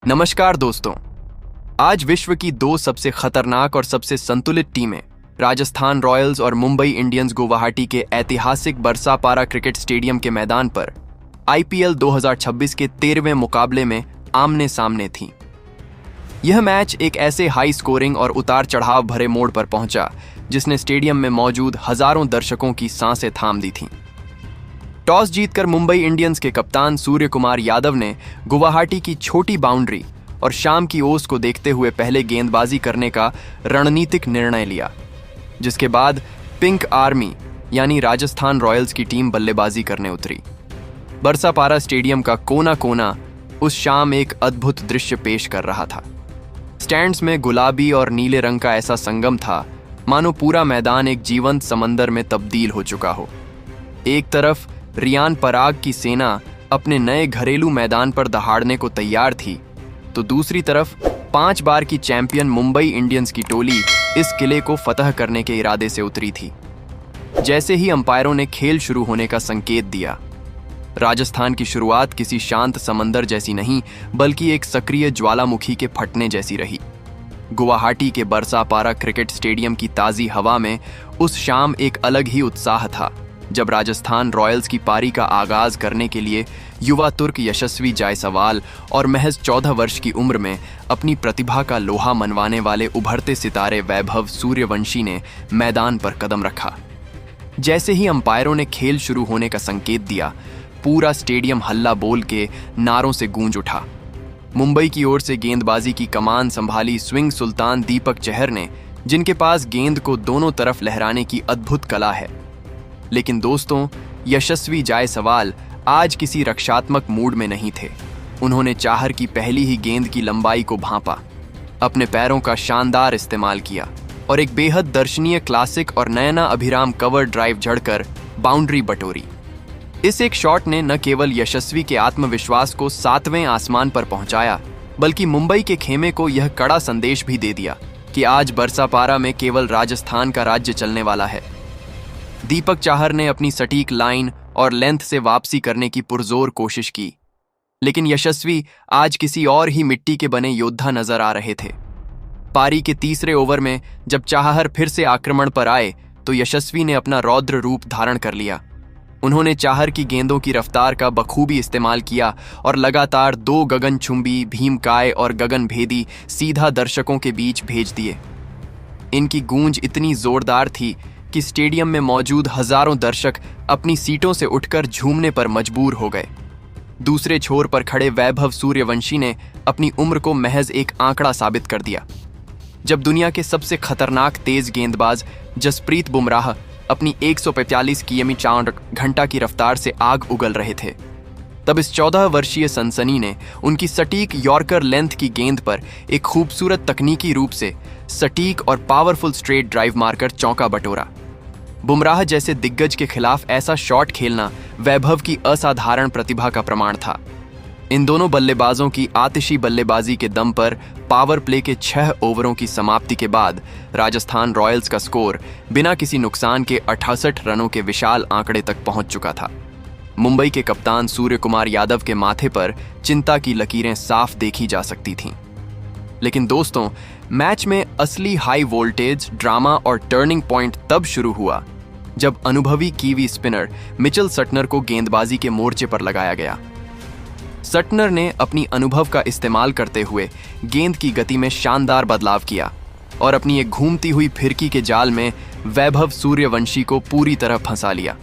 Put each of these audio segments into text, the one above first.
नमस्कार दोस्तों। आज विश्व की दो सबसे खतरनाक और सबसे संतुलित टीमें राजस्थान रॉयल्स और मुंबई इंडियंस गुवाहाटी के ऐतिहासिक बरसापारा क्रिकेट स्टेडियम के मैदान पर आईपीएल 2026 के 13वें मुकाबले में आमने सामने थीं। यह मैच एक ऐसे हाई स्कोरिंग और उतार चढ़ाव भरे मोड़ पर पहुंचा जिसने स्टेडियम में मौजूद हजारों दर्शकों की सांसें थाम दी थीं। टॉस जीतकर मुंबई इंडियंस के कप्तान सूर्य कुमार यादव ने गुवाहाटी की छोटी बाउंड्री और शाम की ओस को देखते हुए पहले गेंदबाजी करने का रणनीतिक निर्णय लिया, जिसके बाद पिंक आर्मी यानी राजस्थान रॉयल्स की टीम बल्लेबाजी करने उतरी। बरसापारा स्टेडियम का कोना कोना उस शाम एक अद्भुत दृश्य पेश कर रहा था। स्टैंड्स में गुलाबी और नीले रंग का ऐसा संगम था मानो पूरा मैदान एक जीवंत समंदर में तब्दील हो चुका हो। एक तरफ रियान पराग की सेना अपने नए घरेलू मैदान पर दहाड़ने को तैयार थी, तो दूसरी तरफ 5 बार की चैंपियन मुंबई इंडियंस की टोली इस किले को फतह करने के इरादे से उतरी थी। जैसे ही अंपायरों ने खेल शुरू होने का संकेत दिया, राजस्थान की शुरुआत किसी शांत समंदर जैसी नहीं बल्कि एक सक्रिय ज्वालामुखी के फटने जैसी रही। गुवाहाटी के बरसापारा क्रिकेट स्टेडियम की ताज़ी हवा में उस शाम एक अलग ही उत्साह था जब राजस्थान रॉयल्स की पारी का आगाज करने के लिए युवा तुर्क यशस्वी जायसवाल और महज 14 वर्ष की उम्र में अपनी प्रतिभा का लोहा मनवाने वाले उभरते सितारे वैभव सूर्यवंशी ने मैदान पर कदम रखा। जैसे ही अंपायरों ने खेल शुरू होने का संकेत दिया, पूरा स्टेडियम हल्ला बोल के नारों से गूंज उठा। मुंबई की ओर से गेंदबाजी की कमान संभाली स्विंग सुल्तान दीपक चहर ने, जिनके पास गेंद को दोनों तरफ लहराने की अद्भुत कला है। लेकिन दोस्तों, यशस्वी जायसवाल आज किसी रक्षात्मक मूड में नहीं थे। उन्होंने चाहर की पहली ही गेंद की लंबाई को भांपा, अपने पैरों का शानदार इस्तेमाल किया और एक बेहद दर्शनीय क्लासिक और नयना अभिराम कवर ड्राइव झड़कर बाउंड्री बटोरी। इस एक शॉट ने न केवल यशस्वी के आत्मविश्वास को 7वें आसमान पर पहुंचाया, बल्कि मुंबई के खेमे को यह कड़ा संदेश भी दे दिया कि आज बरसापारा में केवल राजस्थान का राज्य चलने वाला है। दीपक चाहर ने अपनी सटीक लाइन और लेंथ से वापसी करने की पुरजोर कोशिश की, लेकिन यशस्वी आज किसी और ही मिट्टी के बने योद्धा नजर आ रहे थे। पारी के तीसरे ओवर में जब चाहर फिर से आक्रमण पर आए तो यशस्वी ने अपना रौद्र रूप धारण कर लिया। उन्होंने चाहर की गेंदों की रफ्तार का बखूबी इस्तेमाल किया और लगातार 2 गगनचुंबी, भीमकाय और गगनभेदी सीधा दर्शकों के बीच भेज दिए। इनकी गूंज इतनी जोरदार थी कि स्टेडियम में मौजूद हजारों दर्शक अपनी सीटों से उठकर झूमने पर मजबूर हो गए। दूसरे छोर पर खड़े वैभव सूर्यवंशी ने अपनी उम्र को महज एक आंकड़ा साबित कर दिया। जब दुनिया के सबसे खतरनाक तेज गेंदबाज जसप्रीत बुमराह अपनी 145 किमी/घंटा की रफ्तार से आग उगल रहे थे, तब इस 14 वर्षीय सनसनी ने उनकी सटीक यॉर्कर लेंथ की गेंद पर एक खूबसूरत तकनीकी रूप से सटीक और पावरफुल स्ट्रेट ड्राइव मारकर चौका बटोरा। बुमराह जैसे दिग्गज के खिलाफ ऐसा शॉट खेलना वैभव की असाधारण प्रतिभा का प्रमाण था। इन दोनों बल्लेबाजों की आतिशी बल्लेबाजी के दम पर पावर प्ले के 6 ओवरों की समाप्ति के बाद राजस्थान रॉयल्स का स्कोर बिना किसी नुकसान के 68 रनों के विशाल आंकड़े तक पहुंच चुका था। मुंबई के कप्तान सूर्य कुमार यादव के माथे पर चिंता की लकीरें साफ देखी जा सकती थीं। लेकिन दोस्तों, मैच में असली हाई वोल्टेज ड्रामा और टर्निंग पॉइंट तब शुरू हुआ जब अनुभवी कीवी स्पिनर मिचेल सटनर को गेंदबाजी के मोर्चे पर लगाया गया। सटनर ने अपनी अनुभव का इस्तेमाल करते हुए गेंद की गति में शानदार बदलाव किया और अपनी एक घूमती हुई फिरकी के जाल में वैभव सूर्यवंशी को पूरी तरह फंसा लिया।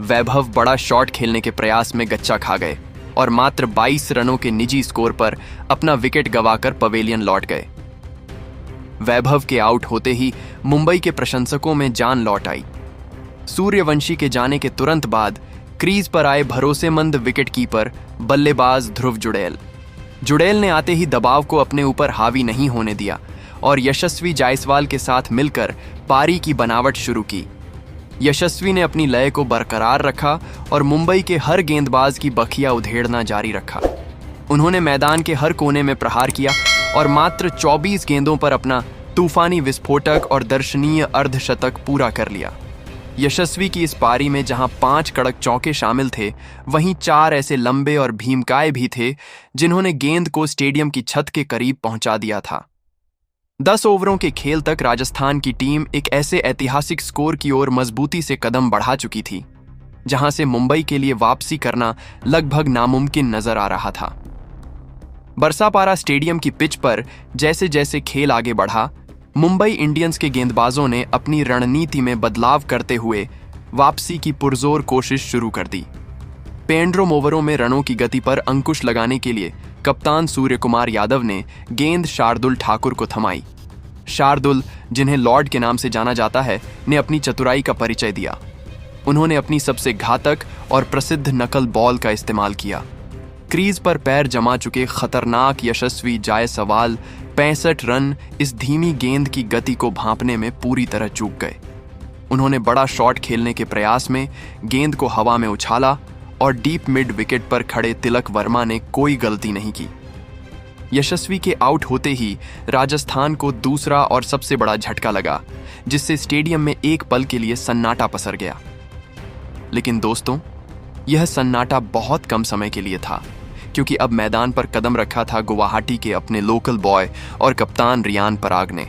वैभव बड़ा शॉट खेलने के प्रयास में गच्चा खा गए और मात्र 22 रनों के निजी स्कोर पर अपना विकेट गंवाकर पवेलियन लौट गए। वैभव के आउट होते ही मुंबई के प्रशंसकों में जान लौट आई। सूर्यवंशी के जाने के तुरंत बाद क्रीज पर आए भरोसेमंद विकेटकीपर बल्लेबाज ध्रुव जुड़ैल ने आते ही दबाव को अपने ऊपर हावी नहीं होने दिया और यशस्वी जायसवाल के साथ मिलकर पारी की बनावट शुरू की। यशस्वी ने अपनी लय को बरकरार रखा और मुंबई के हर गेंदबाज की बखिया उधेड़ना जारी रखा। उन्होंने मैदान के हर कोने में प्रहार किया और मात्र 24 गेंदों पर अपना तूफानी विस्फोटक और दर्शनीय अर्धशतक पूरा कर लिया। यशस्वी की इस पारी में जहां 5 कड़क चौके शामिल थे, वहीं 4 ऐसे लंबे और भीमकाय भी थे जिन्होंने गेंद को स्टेडियम की छत के करीब पहुंचा दिया था। 10 ओवरों के खेल तक राजस्थान की टीम एक ऐसे ऐतिहासिक स्कोर की ओर मजबूती से कदम बढ़ा चुकी थी जहां से मुंबई के लिए वापसी करना लगभग नामुमकिन नजर आ रहा था। बरसापारा स्टेडियम की पिच पर जैसे जैसे खेल आगे बढ़ा, मुंबई इंडियंस के गेंदबाजों ने अपनी रणनीति में बदलाव करते हुए वापसी की पुरजोर कोशिश शुरू कर दी। पेंड्रोम ओवरों में रनों की गति पर अंकुश लगाने के लिए कप्तान सूर्य कुमार यादव ने गेंद शार्दुल ठाकुर को थमाई। शार्दुल, जिन्हें लॉर्ड के नाम से जाना जाता है, ने अपनी चतुराई का परिचय दिया। उन्होंने अपनी सबसे घातक और प्रसिद्ध नकल बॉल का इस्तेमाल किया। क्रीज पर पैर जमा चुके खतरनाक यशस्वी जायसवाल 65 रन इस धीमी गेंद की गति को भांपने में पूरी तरह चूक गए। उन्होंने बड़ा शॉट खेलने के प्रयास में गेंद को हवा में उछाला और डीप मिड विकेट पर खड़े तिलक वर्मा ने कोई गलती नहीं की। यशस्वी के आउट होते ही राजस्थान को दूसरा और सबसे बड़ा झटका लगा, जिससे स्टेडियम में एक पल के लिए सन्नाटा पसर गया। लेकिन दोस्तों, यह सन्नाटा बहुत कम समय के लिए था, क्योंकि अब मैदान पर कदम रखा था गुवाहाटी के अपने लोकल बॉय और कप्तान रियान पराग ने।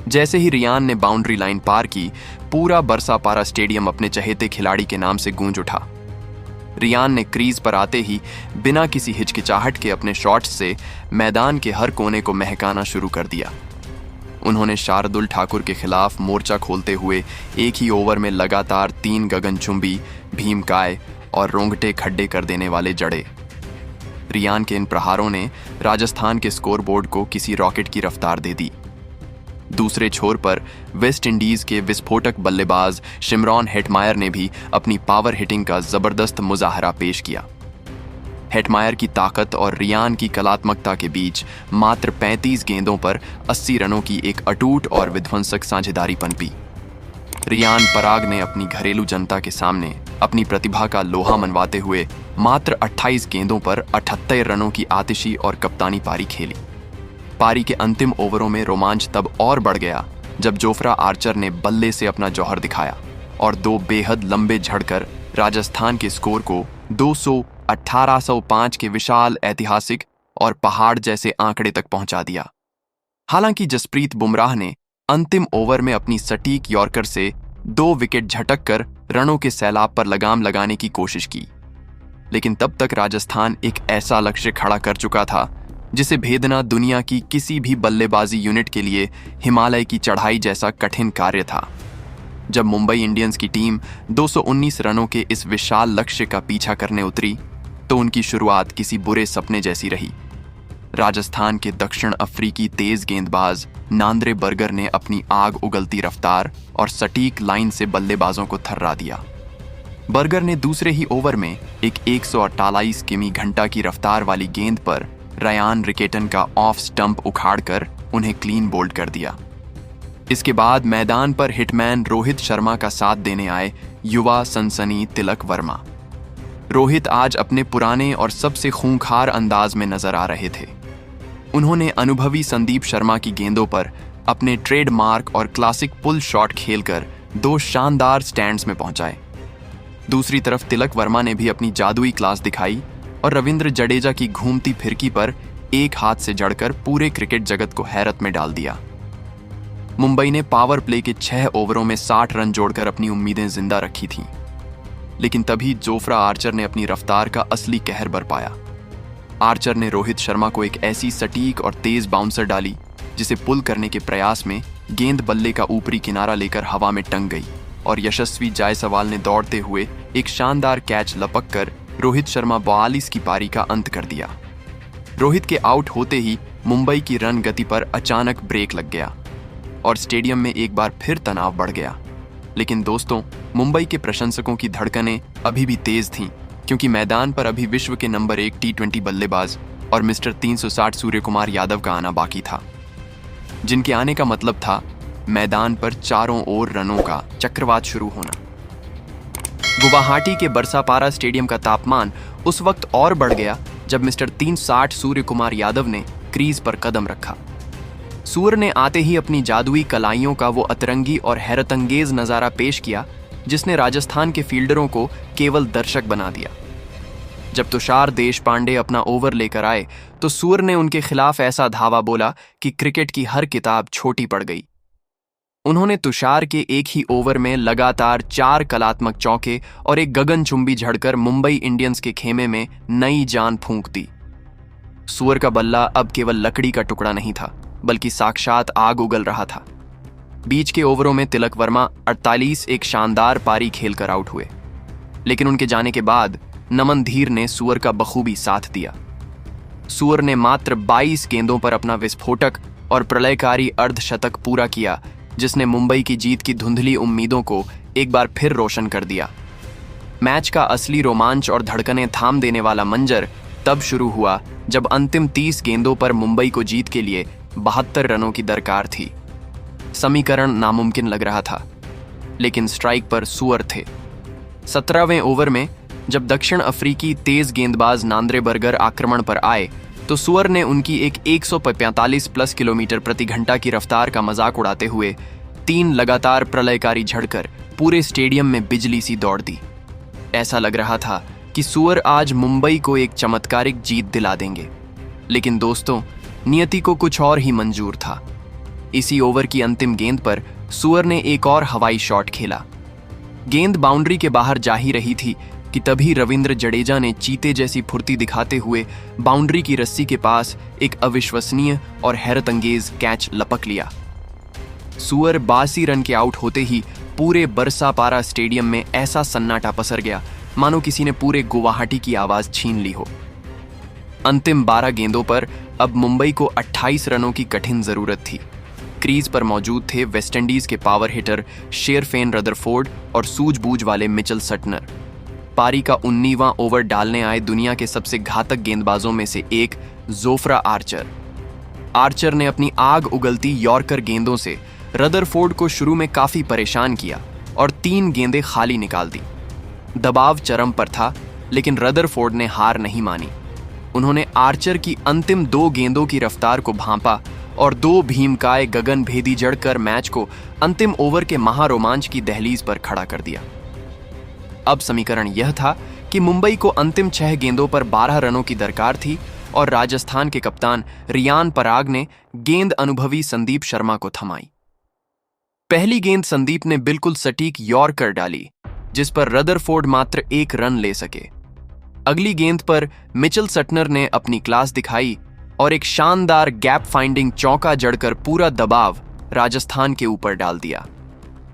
जैसे ही रियान ने बाउंड्री लाइन पार की, पूरा बरसापारा स्टेडियम अपने चहेते खिलाड़ी के नाम से गूंज उठा। रियान ने क्रीज पर आते ही बिना किसी हिचकिचाहट के अपने शॉट्स से मैदान के हर कोने को महकाना शुरू कर दिया। उन्होंने शार्दुल ठाकुर के खिलाफ मोर्चा खोलते हुए एक ही ओवर में लगातार 3 गगनचुंबी, भीमकाय और रोंगटे खड्डे कर देने वाले जड़े। रियान के इन प्रहारों ने राजस्थान के स्कोरबोर्ड को किसी रॉकेट की रफ्तार दे दी। दूसरे छोर पर वेस्ट इंडीज के विस्फोटक बल्लेबाज शिमरॉन हेटमायर ने भी अपनी पावर हिटिंग का जबरदस्त मुजाहरा पेश किया। हेटमायर की ताकत और रियान की कलात्मकता के बीच मात्र 35 गेंदों पर 80 रनों की एक अटूट और विध्वंसक साझेदारी पनपी। रियान पराग ने अपनी घरेलू जनता के सामने अपनी प्रतिभा का लोहा मनवाते हुए मात्र 28 गेंदों पर 78 रनों की आतिशी और कप्तानी पारी खेली। पारी के अंतिम ओवरों में रोमांच तब और बढ़ गया जब जोफ्रा आर्चर ने बल्ले से अपना जौहर दिखाया और 2 बेहद लंबे झड़कर राजस्थान के स्कोर को 218-105 के विशाल ऐतिहासिक और पहाड़ जैसे आंकड़े तक पहुंचा दिया। हालांकि जसप्रीत बुमराह ने अंतिम ओवर में अपनी सटीक यॉर्कर से 2 विकेट झटक कर रनों के सैलाब पर लगाम लगाने की कोशिश की, लेकिन तब तक राजस्थान एक ऐसा लक्ष्य खड़ा कर चुका था जिसे भेदना दुनिया की किसी भी बल्लेबाजी यूनिट के लिए हिमालय की चढ़ाई जैसा कठिन कार्य था। जब मुंबई इंडियंस की टीम 219 रनों के इस विशाल लक्ष्य का पीछा करने उतरी, तो उनकी शुरुआत किसी बुरे सपने जैसी रही। राजस्थान के दक्षिण अफ्रीकी तेज गेंदबाज नांद्रे बर्गर ने अपनी आग उगलती रफ्तार और सटीक लाइन से बल्लेबाजों को थर्रा दिया। बर्गर ने दूसरे ही ओवर में एक 148 किमी घंटा की रफ्तार वाली गेंद पर रयान रिकेटन का ऑफ स्टंप उखाड़कर उन्हें क्लीन बोल्ड कर दिया। इसके बाद मैदान पर हिटमैन रोहित शर्मा का साथ देने आए युवा सनसनी तिलक वर्मा। रोहित आज अपने पुराने और सबसे खूंखार अंदाज में नजर आ रहे थे। उन्होंने अनुभवी संदीप शर्मा की गेंदों पर अपने ट्रेडमार्क और क्लासिक पुल शॉट खेलकर 2 शानदार स्टैंड्स में पहुंचाए। दूसरी तरफ तिलक वर्मा ने भी अपनी जादुई क्लास दिखाई और रविंद्र जडेजा की घूमती फिरकी पर एक हाथ से जड़कर पूरे क्रिकेट जगत को हैरत में डाल दिया। मुंबई ने पावर प्ले के 6 ओवरों में 60 रन जोड़कर अपनी उम्मीदें जिंदा रखी थीं, लेकिन तभी जोफ्रा आर्चर ने अपनी रफ्तार का असली कहर बरपाया। आर्चर ने रोहित शर्मा को एक ऐसी सटीक और तेज बाउंसर डाली जिसे पुल करने के प्रयास में गेंद बल्ले का ऊपरी किनारा लेकर हवा में टंग गई और यशस्वी जायसवाल ने दौड़ते हुए एक शानदार कैच लपक कर रोहित शर्मा 42 की पारी का अंत कर दिया। रोहित के आउट होते ही मुंबई की रन गति पर अचानक ब्रेक लग गया और स्टेडियम में एक बार फिर तनाव बढ़ गया। लेकिन दोस्तों, मुंबई के प्रशंसकों की धड़कनें अभी भी तेज थीं, क्योंकि मैदान पर अभी विश्व के नंबर 1 T20 बल्लेबाज और मिस्टर 360 सूर्य कुमार यादव का आना बाकी था, जिनके आने का मतलब था मैदान पर चारों ओर रनों का चक्रवात शुरू होना। गुवाहाटी के बरसापारा स्टेडियम का तापमान उस वक्त और बढ़ गया जब मिस्टर 360 सूर्य कुमार यादव ने क्रीज पर कदम रखा। सूअर ने आते ही अपनी जादुई कलाइयों का वो अतरंगी और हैरतअंगेज नजारा पेश किया जिसने राजस्थान के फील्डरों को केवल दर्शक बना दिया। जब तुषार देशपांडे अपना ओवर लेकर आए तो सूअर ने उनके खिलाफ ऐसा धावा बोला कि क्रिकेट की हर किताब छोटी पड़ गई। उन्होंने तुषार के एक ही ओवर में लगातार 4 कलात्मक चौके और एक गगनचुंबी झड़कर मुंबई इंडियंस के खेमे में नई जान फूंक दी। सूअर का बल्ला अब केवल लकड़ी का टुकड़ा नहीं था, बल्कि साक्षात आग उगल रहा था। बीच के ओवरों में तिलक वर्मा 48 एक शानदार पारी खेलकर आउट हुए, लेकिन उनके जाने के बाद नमन धीर ने सूअर का बखूबी साथ दिया। सूअर ने मात्र 22 गेंदों पर अपना विस्फोटक और प्रलयकारी अर्धशतक पूरा किया, जिसने मुंबई की जीत की धुंधली उम्मीदों को एक बार फिर रोशन कर दिया। मैच का असली रोमांच और धड़कनें थाम देने वाला मंजर तब शुरू हुआ जब अंतिम 30 गेंदों पर मुंबई को जीत के लिए 72 रनों की दरकार थी। समीकरण नामुमकिन लग रहा था, लेकिन स्ट्राइक पर सूअर थे। 17वें ओवर में जब दक्षिण अफ्रीकी तेज गेंदबाज नांद्रे बर्गर आक्रमण पर आए तो सूअर ने उनकी एक 145 प्लस किलोमीटर प्रति घंटा की रफ्तार का मजाक उड़ाते हुए 3 लगातार प्रलयकारी झड़कर पूरे स्टेडियम में बिजली सी दौड़ दी। ऐसा लग रहा था कि सूअर आज मुंबई को एक चमत्कारिक जीत दिला देंगे, लेकिन दोस्तों, नियति को कुछ और ही मंजूर था। इसी ओवर की अंतिम गेंद पर सूअर ने एक और हवाई शॉट खेला। गेंद बाउंड्री के बाहर जा ही रही थी कि तभी रविंद्र जडेजा ने चीते जैसी फुर्ती दिखाते हुए बाउंड्री की रस्सी के पास एक अविश्वसनीय और हैरतअंगेज कैच लपक लिया। सूअर 82 रन के आउट होते ही पूरे बरसापारा स्टेडियम में ऐसा सन्नाटा पसर गया मानो किसी ने पूरे गुवाहाटी की आवाज छीन ली हो। अंतिम 12 गेंदों पर अब मुंबई को 28 रनों की कठिन जरूरत थी। क्रीज पर मौजूद थे वेस्टइंडीज के पावर हिटर शेरफेन रदरफोर्ड और सूझबूझ वाले मिचेल सटनर। पारी का 19वां ओवर डालने आए दुनिया के सबसे घातक गेंदबाजों में से एक जोफ्रा आर्चर। आर्चर ने अपनी आग उगलती यॉर्कर गेंदों से रदरफोर्ड को शुरू में काफी परेशान किया और 3 गेंदें खाली निकाल दी। दबाव चरम पर था, लेकिन रदरफोर्ड ने हार नहीं मानी। उन्होंने आर्चर की अंतिम 2 गेंदों की रफ्तार को भांपा और 2 भीमकाय गगन भेदी जड़कर मैच को अंतिम ओवर के महारोमांच की दहलीज पर खड़ा कर दिया। अब समीकरण यह था कि मुंबई को अंतिम 6 गेंदों पर 12 रनों की दरकार थी और राजस्थान के कप्तान रियान पराग ने गेंद अनुभवी संदीप शर्मा को थमाई। पहली गेंद संदीप ने बिल्कुल सटीक यॉर्कर डाली, जिस पर रदरफोर्ड मात्र 1 रन ले सके। अगली गेंद पर मिचेल सटनर ने अपनी क्लास दिखाई और एक शानदार गैप फाइंडिंग चौका जड़कर पूरा दबाव राजस्थान के ऊपर डाल दिया।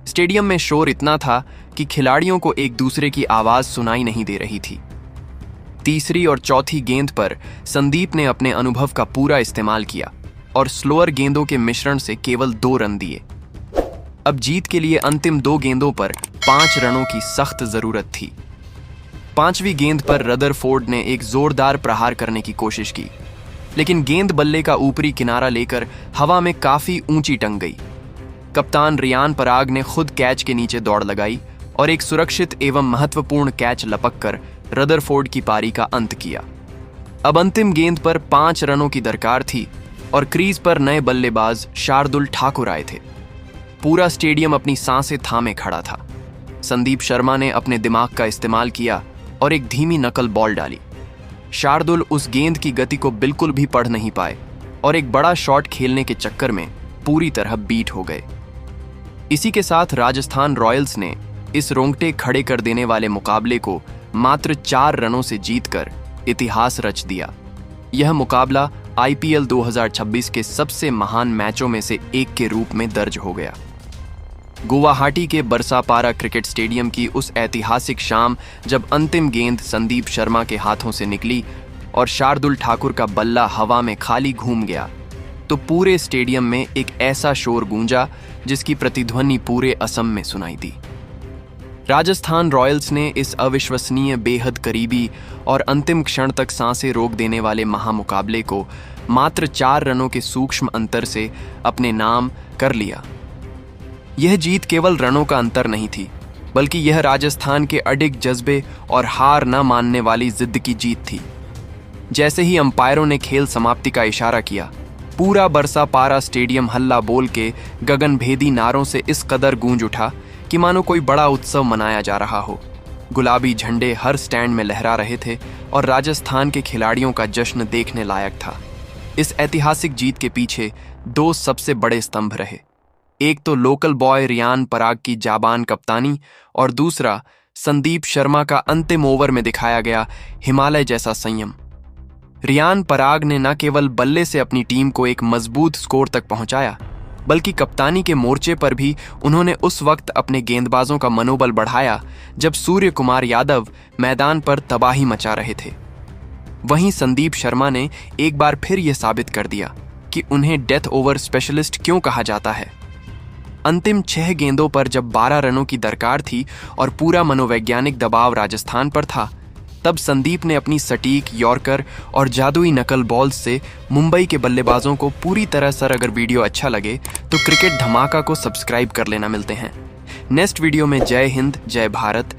स्टेडियम में शोर इतना था कि खिलाड़ियों को एक दूसरे की आवाज सुनाई नहीं दे रही थी। तीसरी और चौथी गेंद पर संदीप ने अपने अनुभव का पूरा इस्तेमाल किया और स्लोअर गेंदों के मिश्रण से केवल 2 रन दिए। अब जीत के लिए अंतिम 2 गेंदों पर 5 रनों की सख्त जरूरत थी। 5वीं गेंद पर रदरफोर्ड ने एक जोरदार प्रहार करने की कोशिश की, लेकिन गेंद बल्ले का ऊपरी किनारा लेकर हवा में काफी ऊंची टंग गई। कप्तान रियान पराग ने खुद कैच के नीचे दौड़ लगाई और एक सुरक्षित एवं महत्वपूर्ण कैच लपककर रदरफोर्ड की पारी का अंत किया। अब अंतिम गेंद पर 5 रनों की दरकार थी और क्रीज पर नए बल्लेबाज शार्दुल ठाकुर आए थे। पूरा स्टेडियम अपनी सांसें थामे खड़ा था। संदीप शर्मा ने अपने दिमाग का इस्तेमाल किया और एक धीमी नकल बॉल डाली। शार्दुल उस गेंद की गति को बिल्कुल भी पढ़ नहीं पाए और एक बड़ा शॉट खेलने के चक्कर में पूरी तरह बीट हो गए। इसी के साथ राजस्थान रॉयल्स ने इस रोंगटे खड़े कर देने वाले मुकाबले को मात्र 4 रनों से जीतकर इतिहास रच दिया। यह मुकाबला आईपीएल 2026 के सबसे महान मैचों में से एक के रूप में दर्ज हो गया। गुवाहाटी के बरसापारा क्रिकेट स्टेडियम की उस ऐतिहासिक शाम जब अंतिम गेंद संदीप शर्मा के हाथों से निकली और शार्दुल ठाकुर का बल्ला हवा में खाली घूम गया, तो पूरे स्टेडियम में एक ऐसा शोर गूंजा जिसकी प्रतिध्वनि पूरे असम में सुनाई दी। राजस्थान रॉयल्स ने इस अविश्वसनीय, बेहद करीबी और अंतिम क्षण तक सांसें रोक देने वाले महामुकाबले को मात्र 4 रनों के सूक्ष्म अंतर से अपने नाम कर लिया। यह जीत केवल रनों का अंतर नहीं थी, बल्कि यह राजस्थान के अडिग जज्बे और हार न मानने वाली जिद की जीत थी। जैसे ही अंपायरों ने खेल समाप्ति का इशारा किया, पूरा बरसापारा स्टेडियम हल्ला बोल के गगनभेदी नारों से इस कदर गूंज उठा कि मानो कोई बड़ा उत्सव मनाया जा रहा हो। गुलाबी झंडे हर स्टैंड में लहरा रहे थे और राजस्थान के खिलाड़ियों का जश्न देखने लायक था। इस ऐतिहासिक जीत के पीछे दो सबसे बड़े स्तंभ रहे। एक तो लोकल बॉय रियान पराग की जाबान कप्तानी और दूसरा संदीप शर्मा का अंतिम ओवर में दिखाया गया हिमालय जैसा संयम। रियान पराग ने न केवल बल्ले से अपनी टीम को एक मजबूत स्कोर तक पहुंचाया, बल्कि कप्तानी के मोर्चे पर भी उन्होंने उस वक्त अपने गेंदबाजों का मनोबल बढ़ाया जब सूर्य कुमार यादव मैदान पर तबाही मचा रहे थे। वहीं संदीप शर्मा ने एक बार फिर यह साबित कर दिया कि उन्हें डेथ ओवर स्पेशलिस्ट क्यों कहा जाता है। अंतिम 6 गेंदों पर जब 12 रनों की दरकार थी और पूरा मनोवैज्ञानिक दबाव राजस्थान पर था, तब संदीप ने अपनी सटीक यॉर्कर और जादुई नकल बॉल्स से मुंबई के बल्लेबाजों को पूरी तरह सर। अगर वीडियो अच्छा लगे तो क्रिकेट धमाका को सब्सक्राइब कर लेना। मिलते हैं नेक्स्ट वीडियो में। जय हिंद, जय भारत।